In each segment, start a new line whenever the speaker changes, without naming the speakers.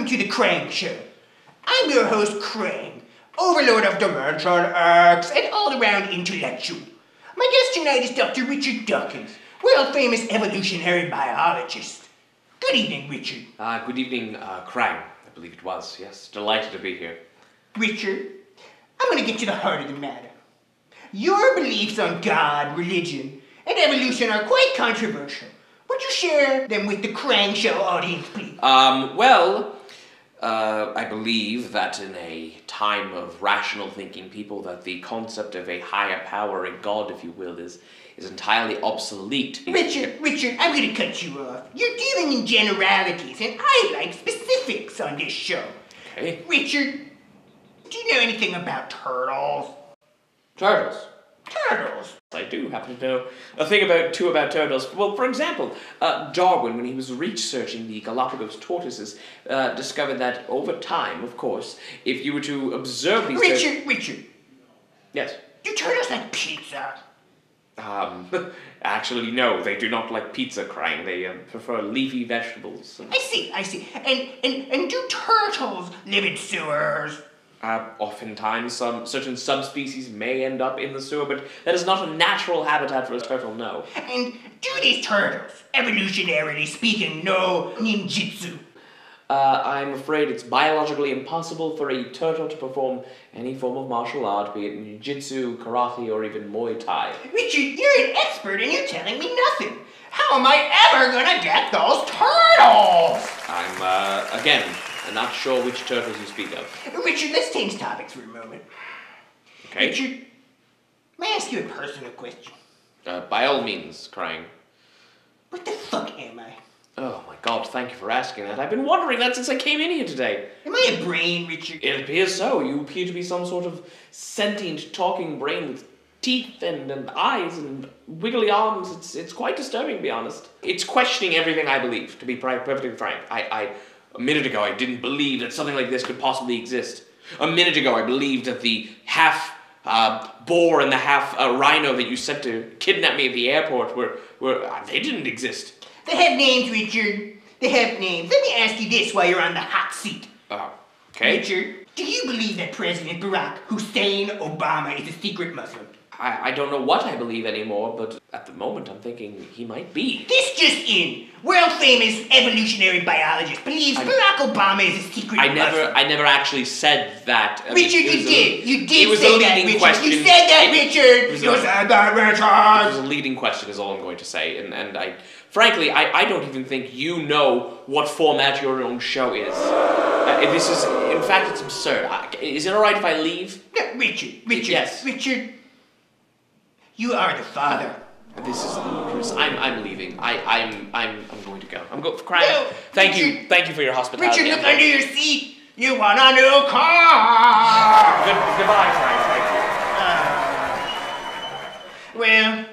welcome to the Krang Show. I'm your host, Krang, overlord of dimension X and all-around intellectual. My guest tonight is Dr. Richard Dawkins, world-famous evolutionary biologist. Good evening, Richard.
Good evening, Krang, I believe it was. Yes, delighted to be here.
Richard, I'm going to get to the heart of the matter. Your beliefs on God, religion, and evolution are quite controversial. Would you share them with the Krang Show audience, please?
I believe that in a time of rational thinking people, that the concept of a higher power, a God, if you will, is entirely obsolete.
Richard, I'm going to cut you off. You're dealing in generalities, and I like specifics on this show.
Okay.
Richard, do you know anything about turtles?
Turtles?
Turtles?
I do happen to know a thing about turtles. Well, for example, Darwin, when he was researching the Galapagos tortoises, discovered that over time, of course, if you were to observe these
Richard.
Yes?
Do turtles like pizza?
Actually, no, they do not like pizza, Krang. They prefer leafy vegetables.
I see. And do turtles live in sewers?
Oftentimes, some certain subspecies may end up in the sewer, but that is not a natural habitat for a turtle, no.
And do these turtles, evolutionarily speaking, know ninjutsu?
I'm afraid it's biologically impossible for a turtle to perform any form of martial art, be it ninjutsu, karate, or even Muay Thai.
Richard, you're an expert and you're telling me nothing. How am I ever gonna get those turtles?
I'm not sure which turtles you speak of.
Richard, let's change topics for a moment.
Okay.
Richard, may I ask you a personal question?
By all means, Krang.
What the fuck am I?
Oh my god, thank you for asking that. I've been wondering that since I came in here today.
Am I a brain, Richard?
It appears so. You appear to be some sort of sentient talking brain with teeth and eyes and wiggly arms. It's quite disturbing, to be honest. It's questioning everything I believe, to be perfectly frank. A minute ago, I didn't believe that something like this could possibly exist. A minute ago, I believed that the half boar and the half rhino that you sent to kidnap me at the airport they didn't exist.
They have names, Richard. They have names. Let me ask you this while you're on the hot seat.
Okay.
Richard, do you believe that President Barack Hussein Obama is a secret Muslim?
I don't know what I believe anymore, but at the moment I'm thinking he might be.
This just in. World-famous evolutionary biologist believes Barack Obama is a secret Muslim.
I never actually said that.
Richard, you did. You did
it was
say
a
that,
leading
Richard.
question.
You said that, Richard. You said that, Richard.
It was a leading question is all I'm going to say. And frankly, I don't even think you know what format your own show is. In fact, it's absurd. Is it alright if I leave?
No, Richard.
Yes.
Richard. You are the father.
This is ludicrous. I'm leaving. I'm going to go. Krang.
No,
thank
Richard,
you for your hospitality.
Richard, look under your seat. You want a new car.
Goodbye, Krang. Thank you.
Well,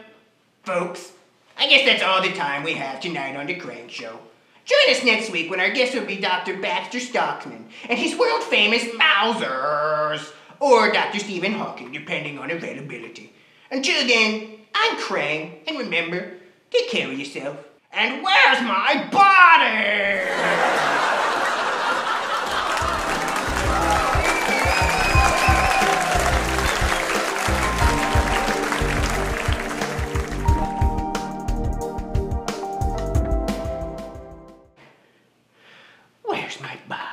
folks, I guess that's all the time we have tonight on the Krang Show. Join us next week when our guest will be Dr. Baxter Stockman and his world-famous Mausers, or Dr. Stephen Hawking, depending on availability. Until then, I'm Krang, and remember, take care of yourself. And where's my body? Where's my body?